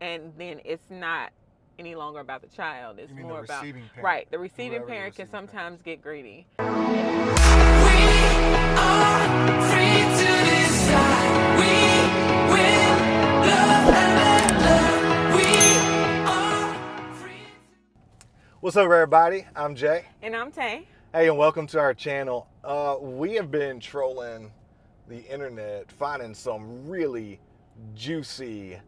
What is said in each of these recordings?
and then it's not any longer about the child. It's You mean more the about receiving parent? right. The receiving Whoever the parent can receiving sometimes get greedy. We are free to decide. We will love and let love. We are free. What's up, everybody? I'm Jay. And I'm Tay. Hey, and welcome to our channel. We have been trolling the internet, finding some really juicy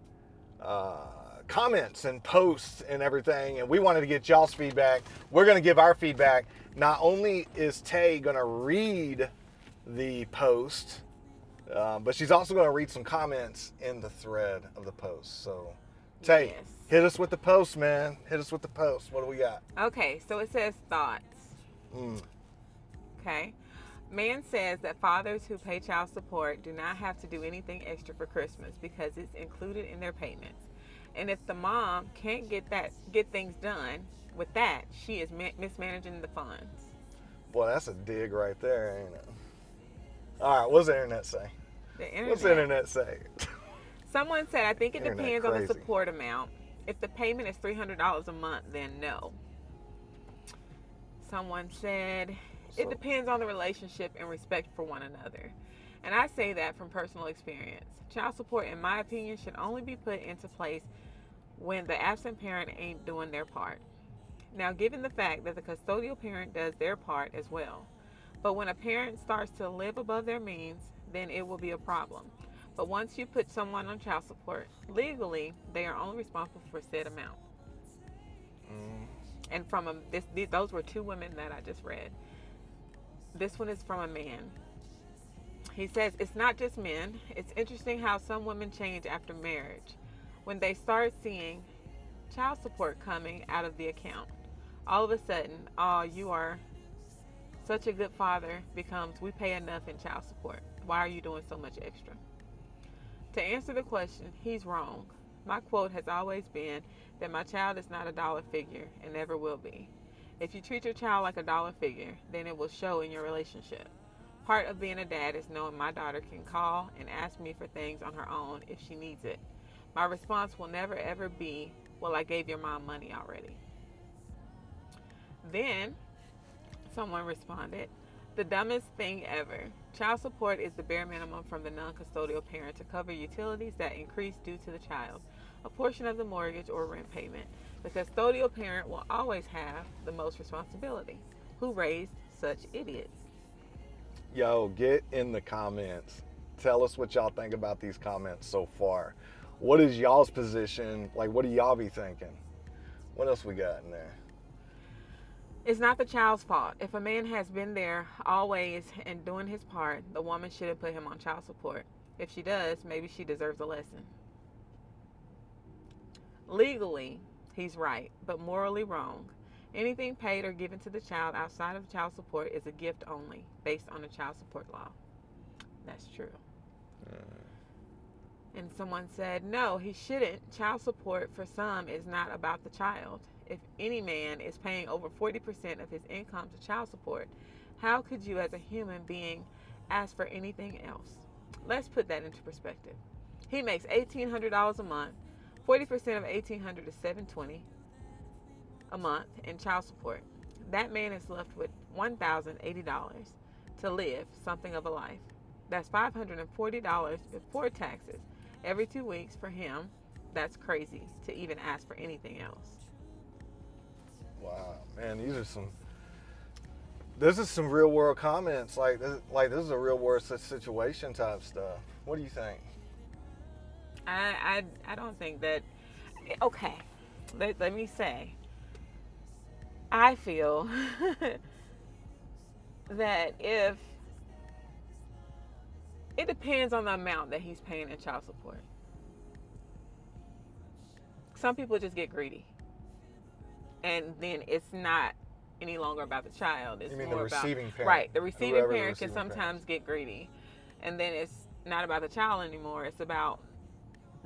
comments and posts and everything, and we wanted to get y'all's feedback. We're going to give our feedback. Not only is Tay going to read the post, but she's also going to read some comments in the thread of the post. So, Tay, Yes. hit us with the post, man. Hit us with the post. What do we got? Okay, so it says thoughts. Okay. Man says that fathers who pay child support do not have to do anything extra for Christmas because it's included in their payments. And if the mom can't get things done with that, she is mismanaging the funds. Boy, that's a dig right there, ain't it? All right, what's the internet say? The internet. What's the internet say? Someone said, I think it Internet depends on the crazy. support amount. If the payment is $300 a month, then no. Someone said, it So- depends on the relationship and respect for one another. And I say that from personal experience. Child support, in my opinion, should only be put into place when the absent parent ain't doing their part. Now, given the fact that the custodial parent does their part as well. But when a parent starts to live above their means, then it will be a problem. But once you put someone on child support, legally, they are only responsible for said amount. And from those were two women that I just read. This one is from a man. He says, it's not just men. It's interesting how some women change after marriage. When they start seeing child support coming out of the account, all of a sudden, oh, you are such a good father becomes, we pay enough in child support. Why are you doing so much extra? To answer the question, he's wrong. My quote has always been that my child is not a dollar figure and never will be. If you treat your child like a dollar figure, then it will show in your relationship. Part of being a dad is knowing my daughter can call and ask me for things on her own if she needs it. My response will never ever be, well, I gave your mom money already. Then someone responded, the dumbest thing ever. Child support is the bare minimum from the non-custodial parent to cover utilities that increase due to the child, a portion of the mortgage or rent payment. The custodial parent will always have the most responsibility. Who raised such idiots? Yo, get in the comments. Tell us what y'all think about these comments so far. What is y'all's position? Like, what do y'all be thinking? What else we got in there? It's not the child's fault. If a man has been there always and doing his part, the woman shouldn't put him on child support. If she does, maybe she deserves a lesson. Legally, he's right, but morally wrong. Anything paid or given to the child outside of child support is a gift only, based on the child support law. That's true. And someone said, no, he shouldn't. Child support for some is not about the child. If any man is paying over 40% of his income to child support, how could you as a human being ask for anything else? Let's put that into perspective. He makes $1,800 a month. 40% of $1,800 is $720 a month in child support. That man is left with $1,080 to live something of a life. That's $540 before taxes every 2 weeks for him. That's crazy to even ask for anything else. Wow, man, this is some real world comments. Like this is a real world situation type stuff. What do you think? I don't think that. Okay, let me say. I feel that if it depends on the amount that he's paying in child support. Some people just get greedy, and then it's not any longer about the child. It's You mean more the about receiving parent? right. The receiving Whoever the parent can receiving sometimes get greedy, and then it's not about the child anymore. It's about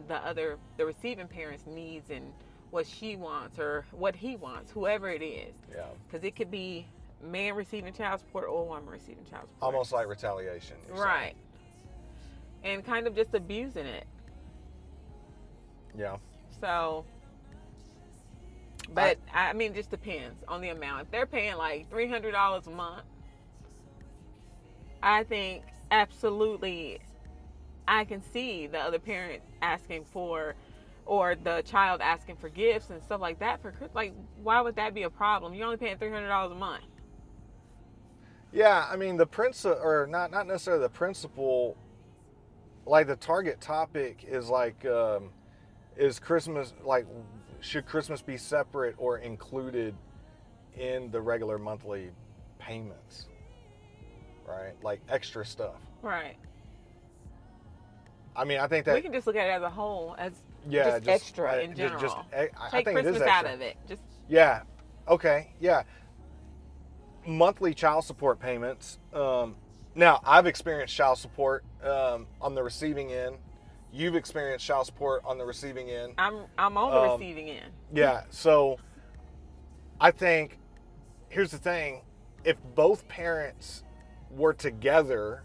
the receiving parent's needs and what she wants or what he wants, whoever it is. Yeah. Because it could be man receiving child support or woman receiving child support. Almost like retaliation. Right. And kind of just abusing it. Yeah. So, but I mean, it just depends on the amount. If they're paying like $300 a month, I think absolutely I can see the other parent asking for, or the child asking for gifts and stuff like that for like, why would that be a problem? You're only paying $300 a month. Yeah, I mean the principle, or not necessarily the principle. Like the target topic is like, is Christmas, like, should Christmas be separate or included in the regular monthly payments? Right, like extra stuff. Right. I mean, I think that We can just look at it as a whole, as yeah, just extra in just- general. I Take think it is Christmas out extra. of it. Just Yeah. Okay. Yeah. Monthly child support payments. Now, I've experienced child support on the receiving end. You've experienced child support on the receiving end. I'm on the receiving end. Yeah. So, I think here's the thing: if both parents were together,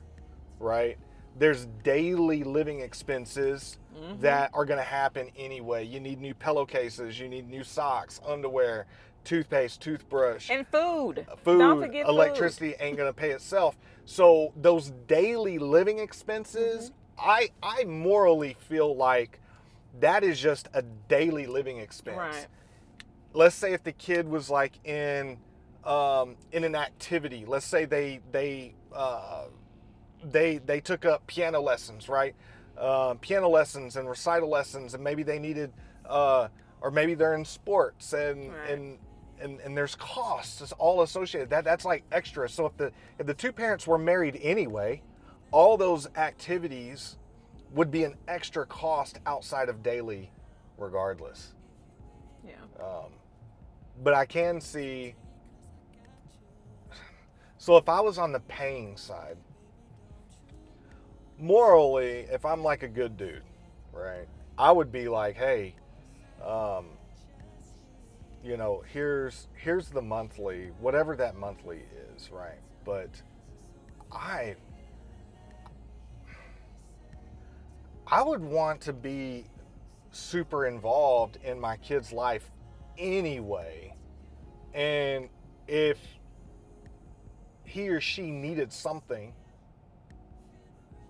right? There's daily living expenses that are going to happen anyway. You need new pillowcases, you need new socks, underwear, toothpaste, toothbrush, And food. food, Don't forget electricity ain't going to pay itself. So those daily living expenses, I morally feel like that is just a daily living expense. Right. Let's say if the kid was like in an activity, let's say they took up piano lessons, right? Piano lessons and recital lessons, and maybe they needed, or maybe they're in sports, and Right. and there's costs. It's all associated. That's like extra. So if the two parents were married anyway, all those activities would be an extra cost outside of daily, regardless. Yeah. But I can see. So if I was on the paying side, morally, if I'm like a good dude, right, I would be like, hey, here's the monthly, whatever that monthly is, right? But I would want to be super involved in my kid's life anyway. And if he or she needed something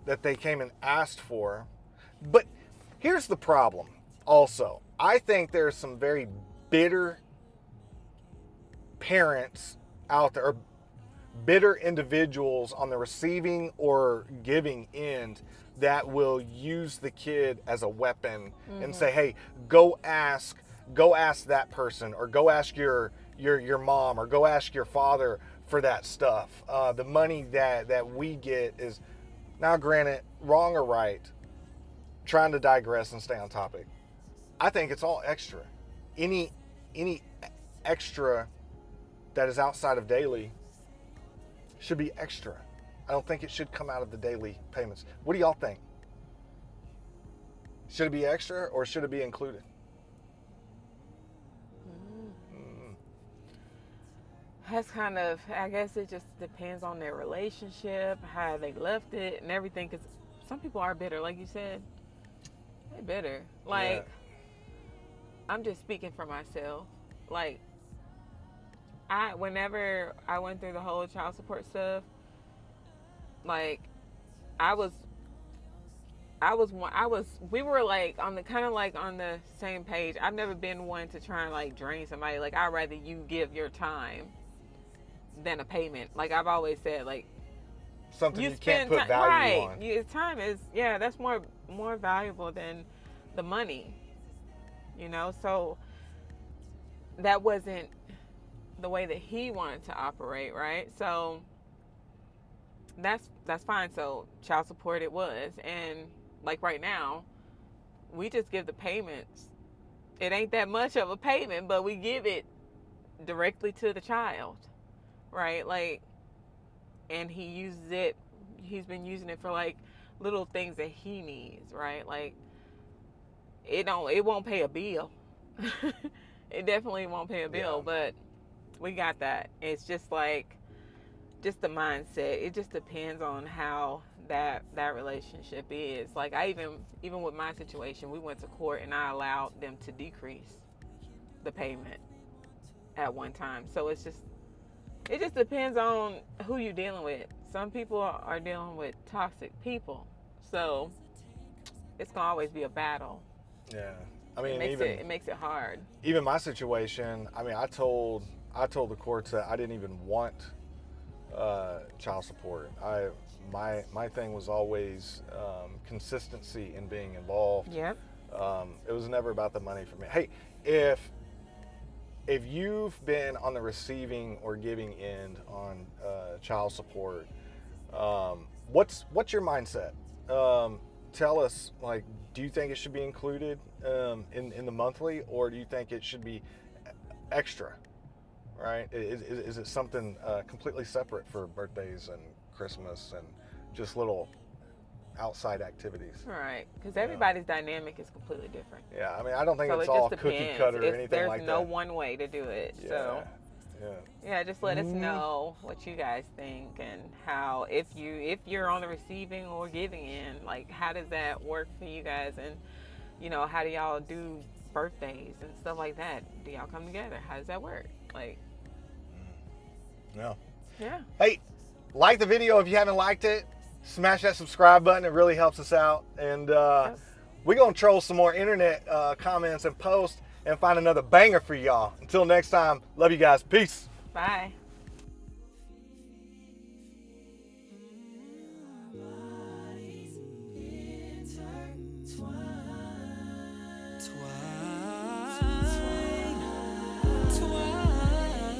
that they came and asked for. But here's the problem also. I think there's some very bitter parents out there, or bitter individuals on the receiving or giving end, that will use the kid as a weapon and say, hey, go ask that person, or go ask your mom, or go ask your father for that stuff. The money that we get is, now granted, wrong or right, trying to digress and stay on topic, I think it's all extra. Any extra that is outside of daily should be extra. I don't think it should come out of the daily payments. What do y'all think? Should it be extra, or should it be included? That's kind of, I guess it just depends on their relationship, how they left it, and everything. Because some people are bitter, like you said. They're bitter. Like, I'm just speaking for myself. Like, whenever I went through the whole child support stuff, like, we were like on the kind of like on the same page. I've never been one to try and like drain somebody. Like, I'd rather you give your time than a payment. Like, I've always said, like, Something you can't put value on. Your time is, that's more valuable than the money. So that wasn't the way that he wanted to operate, right? So that's fine. So child support it was, and like right now, we just give the payments. It ain't that much of a payment, but we give it directly to the child, right? Like, and he uses it. He's been using it for like little things that he needs, right? Like, it won't pay a bill. It definitely won't pay a bill, but we got that. It's just like, just the mindset. It just depends on how that relationship is. Like, I even with my situation, we went to court and I allowed them to decrease the payment at one time. So it just depends on who you're dealing with. Some people are dealing with toxic people, so it's gonna always be a battle. Yeah, I mean, It makes it hard. even my situation. I mean, I told the courts that I didn't even want child support. My thing was always consistency in being involved. Yep. It was never about the money for me. Hey, if you've been on the receiving or giving end on child support, what's your mindset? Tell us, like, do you think it should be included in the monthly, or do you think it should be extra? Right? Is it something completely separate for birthdays and Christmas and just little outside activities? Right, because everybody's dynamic is completely different. Yeah, I mean, I don't think So it's it just all depends. cookie cutter or anything like that. There's no one way to do it. Yeah. So Yeah. yeah, just let us know what you guys think and how, if you're on the receiving or giving end, like, how does that work for you guys, and how do y'all do birthdays and stuff like that? Do y'all come together? How does that work? Like, Yeah. yeah. Hey, like the video if you haven't liked it. Smash that subscribe button. It really helps us out. And we're going to troll some more internet comments and posts and find another banger for y'all. Until next time, love you guys. Peace. Bye.